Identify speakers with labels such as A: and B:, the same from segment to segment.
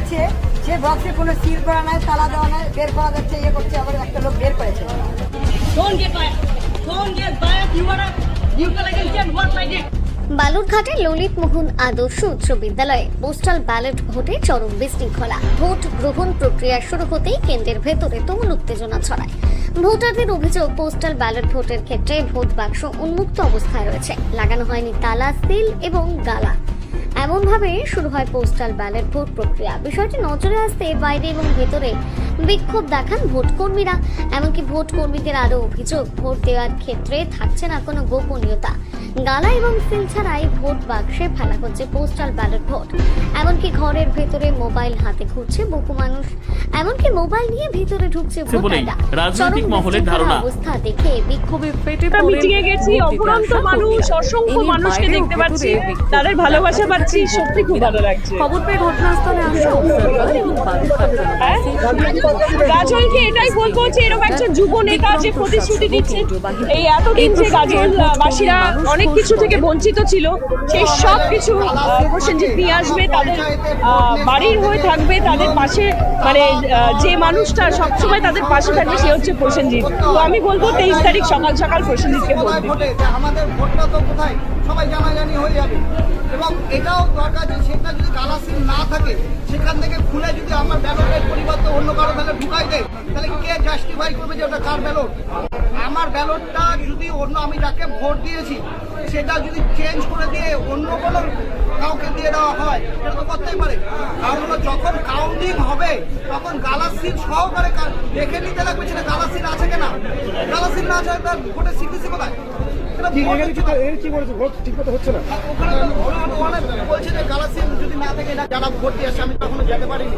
A: দিচ্ছে, সে বক্সে কোনো সিল করা নাই, তালা দেওয়া নাই, বের করা যাচ্ছে, ইয়ে করছে, আবার একটা লোক বের করেছে।
B: বালুরঘাটের ললিত মোহন আদর্শ উচ্চ বিদ্যালয়ে পোস্টাল ব্যালট ভোটে চরম বিশৃঙ্খলা। ভোট গ্রহণ প্রক্রিয়া শুরু হতেই কেন্দ্রের ভেতরে তুমুল উত্তেজনা ছড়ায়। ভোটারদের অভিযোগ, পোস্টাল ব্যালট ভোটের ক্ষেত্রে ভোট বাক্স উন্মুক্ত অবস্থায় রয়েছে, লাগানো হয়নি তালা, সিল এবং গালা। এমনভাবে শুরু হয় পোস্টাল ব্যালট ভোট প্রক্রিয়া। বিষয়টি নজরে আসতে বাইরে এবং ভেতরে বিক্ষোভ দেখান ভোট কর্মীরা। এমনকি ভোট কর্মীদের আরও অভিযোগ, ভোট দেওয়ার ক্ষেত্রে থাকছে না কোনো গোপনীয়তা। গালা এবং সিল ছাড়াই ভোট বাক্সে ফেলা হচ্ছে পোস্টাল ব্যালট ভোট। এমনকি ঘরের ভেতরে মোবাইল হাতে ঘুরছে বহু মানুষ, এমনকি মোবাইল নিয়ে ভেতরে ঢুকছে ভোটাররা।
C: রাজনৈতিক মহলের ধারণা,
B: অবস্থা দেখে বিক্ষোভে ফেটে
D: মিটিংয়ে গেছি, অফুরন্ত মানুষ, অসংখ্য মানুষকে দেখতে পাচ্ছি, তাদের ভালোবাসা পাচ্ছি, সত্যি খুব ভালো লাগছে।
C: খবর পেয়ে ঘটনাস্থলে আসে অবজারভার এবং
D: গাজলকে এটাই বলবো যে এরকম একজন যুব নেতা যে প্রতিশ্রুতি দিচ্ছে, এই এতদিন যে গাজলবাসীরা অনেক কিছু থেকে বঞ্চিত ছিল, সেই সব কিছু প্রসেনজিৎ নিয়ে আসবে, তাদের বাড়ির হয়ে থাকবে, তাদের পাশে, মানে যে মানুষটা সবসময় তাদের পাশে থাকবে সে হচ্ছে প্রসেনজিৎ। তো আমি বলবো 23 তারিখ সকাল সকাল প্রসেনজিৎকে ভোট দিতে।
E: আমাদের ভোটটা তো কোথায় সবাই জানাজানি হয়ে যাবে, এবং এটাও দরকার যে সেটা যদি গালা সিল না থাকে সেখান থেকে খুলে যদি আমার ব্যালটের পরিবর্তে অন্য কারো ব্যালট ঢুকাই দেয়, তাহলে কে জাস্টিফাই করবে যে ওটা কার ব্যালট? আমার ব্যালটটা যদি অন্য, আমি যাকে ভোট দিয়েছি সেটা যদি চেঞ্জ করে দিয়ে অন্য কোনো কাউকে দিয়ে দেওয়া হয়, এটা তো করতেই পারে। কারণ হলো যখন কাউন্টিং হবে তখন গালা সিল সহকারে দেখে নিতে লাগবে সেটা গালা সিল আছে কিনা। গালা সিল না আছে তার ভোটের সিগনেচার কোথায়? বলছে যে গালাসিন যদি না থাকে, যারা ভোট দিয়ে আসে আমি তখনও যেতে পারিনি,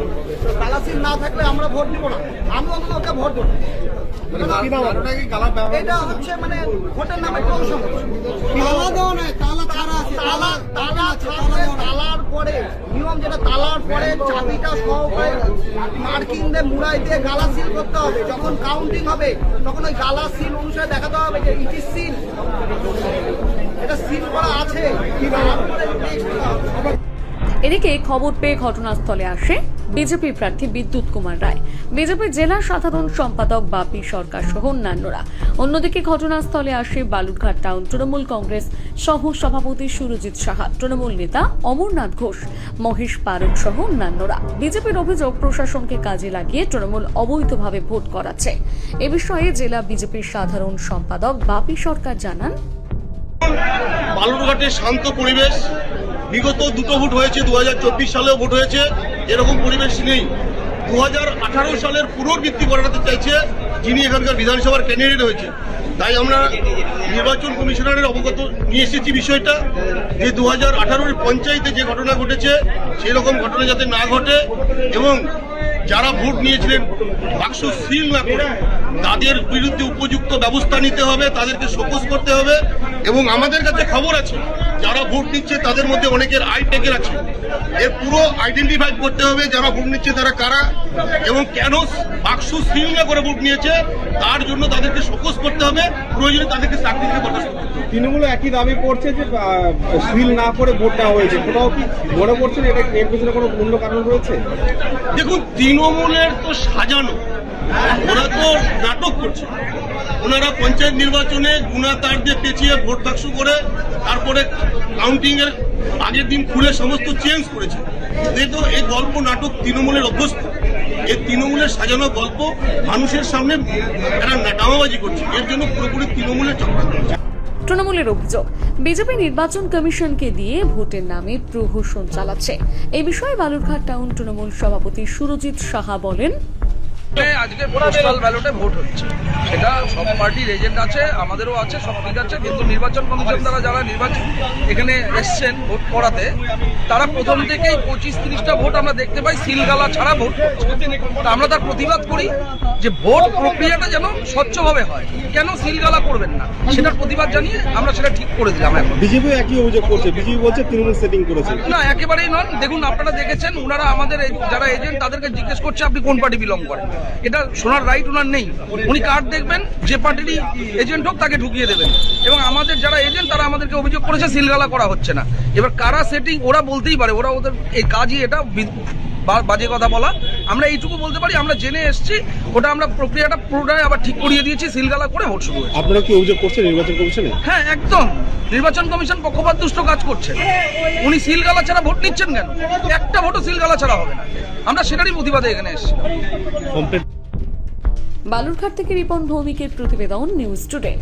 E: গালাসিন না থাকলে আমরা ভোট দিব না, আমি অন্তত ওকে ভোট দেবো। এটা হচ্ছে মানে ভোটের নামে কৌশল। তালার পরে নিয়ম, যেটা তালার পরে চাবিটা সহকারে মার্কিং দিয়ে মুড়াই দিয়ে গালা সিল করতে হবে। যখন কাউন্টিং হবে তখন ওই গালা সিল অনুসারে দেখাতে হবে যে ইট ইজ সিল, এটা সিল করা আছে।
C: এদিকে খবর পেয়ে ঘটনাস্থলে আসে বিজেপি প্রার্থী বিদ্যুৎ কুমার রায়, বিজেপি জেলা সাধারণ সম্পাদক বাপি সরকার সহ অন্যান্যরা। অন্যদিকে ঘটনাস্থলে আসে বালুরঘাট টাউন তৃণমূল কংগ্রেস সহ সভাপতি সুরজিৎ সাহা, তৃণমূল নেতা অমরনাথ ঘোষ, মহেশ পারক সহ অন্যান্যরা। বিজেপির অভিযোগ, প্রশাসনকে কাজে লাগিয়ে তৃণমূল অবৈধভাবে ভোট করাচ্ছে। এ বিষয়ে জেলা বিজেপির সাধারণ সম্পাদক বাপি সরকার জানান,
F: বালুরঘাটের শান্ত পরিবেশ, বিগত দুটো ভোট হয়েছে, 2024 সালেও ভোট হয়েছে, এরকম পরিবেশ নেই। 2018 সালের পুনরাবৃত্তি করাতে চাইছে যিনি এখানকার বিধানসভার ক্যান্ডিডেট হয়েছে। তাই আমরা নির্বাচন কমিশনারের অবগত নিয়ে এসেছি বিষয়টা, যে 2018 পঞ্চায়েতে যে ঘটনা ঘটেছে সেই রকম ঘটনা যাতে না ঘটে, এবং যারা ভোট নিয়েছিলেন বাক্স সিল না করে তাদের বিরুদ্ধে উপযুক্ত ব্যবস্থা নিতে হবে, তাদেরকে শোকজ করতে হবে। এবং আমাদের কাছে খবর আছে যারা ভোট নিচ্ছে তাদের মধ্যে অনেকের আই ট্যাগের আছে, এর পুরো আইডেন্টিফাই করতে হবে যারা ভোট নিচ্ছে তারা কারা এবং কেন বাক্স সিল না করে ভোট নিয়েছে, তার জন্য তাদেরকে শোকজ করতে হবে, প্রয়োজনে তাদেরকে চাকরি থেকে বরখাস্ত করতে হবে।
G: তৃণমূল একই দাবি করছে যে সিল না করে ভোট দেওয়া হয়েছে, কোথাও কি মনে করছেন এটা এর পেছনে কোনো অন্য কারণ রয়েছে?
F: দেখুন, তৃণমূলের তো সাজানো, ওরা তো নাটক করছে। ওনারা পঞ্চায়েত নির্বাচনে গুনা তার দিয়ে পেঁচিয়ে ভোট বাক্স করে তারপরে কাউন্টিং এর আগের দিন খুলে সমস্ত চেঞ্জ করেছে। তো এই গল্প নাটক তৃণমূলের অভ্যস্ত, এই তৃণমূলের সাজানো গল্প মানুষের সামনে এরা ডামাবাজি করছে, এর জন্য পুরোপুরি তৃণমূলের চক্রান্ত।
C: তৃণমূলের অভিযোগ, বিজেপি নির্বাচন কমিশনকে দিয়ে ভোটের নামে প্রহসন চালাচ্ছে। এই বিষয়ে বালুরঘাট টাউন তৃণমূল সভাপতি সুরজিৎ সাহা বলেন,
H: আজকে পোস্টাল ব্যালটে ভোট হচ্ছে, সেটা সব পার্টির এজেন্ট আছে, আমাদেরও আছে, সব ঠিক আছে। কিন্তু নির্বাচন কমিশন দ্বারা যারা নির্বাচন এখানে এসছেন ভোট করাতে, তারা প্রথম থেকেই 25-30টা ভোট আমরা দেখতে পাই সিলগালা ছাড়া ভোট করছে। আমরা তার প্রতিবাদ করি যে ভোট প্রক্রিয়াটা যেন স্বচ্ছভাবে হয়, কেন সিলগালা করবেন না, সেটার প্রতিবাদ জানিয়ে আমরা সেটা ঠিক করে দিলাম। এখন
G: বিজেপি একই অভিযোগ করছে, বিজেপি বলছে তৃণমূল সেটিং করেছে।
H: না, একেবারেই নন। দেখুন, আপনারা দেখেছেন ওনারা আমাদের যারা এজেন্ট তাদেরকে জিজ্ঞেস করছে আপনি কোন পার্টি বিলং করেন, এটা শোনার রাইট ওনার নেই। উনি কার্ড দেখবেন, যে পার্টিরই এজেন্ট হোক তাকে ঢুকিয়ে দেবেন। এবং আমাদের যারা এজেন্ট তারা আমাদেরকে অভিযোগ করেছে সিলগালা করা হচ্ছে না। এবার কারা সেটিং ওরা বলতেই পারে, ওরা ওদের এই কাজই এটা বাজে কথা বলা। আমরা এইটুকু বলতে পারি, আমরা জেনে এসেছি, ওটা আমরা প্রক্রিয়াটা পুরোটাই আবার ঠিক করিয়ে দিয়েছি, সিলগালা করে ভোট শুরু হয়েছে।
G: আপনারা কি অভিযোগ করছেন নির্বাচন কমিশনে?
H: হ্যাঁ, একদম। নির্বাচন কমিশন পক্ষপাতদুষ্ট কাজ করছে। উনি সিলগালা ছাড়া ভোট নিচ্ছেন কেন? একটা ভোটও সিলগালা ছাড়া হবে না। আমরা সেটারই প্রতিবাদে এখানে এসেছি।
G: কমপ্লেন
C: বালুরঘাট থেকে রিপন ভৌমিকের প্রতিবেদন, নিউজ টুডে।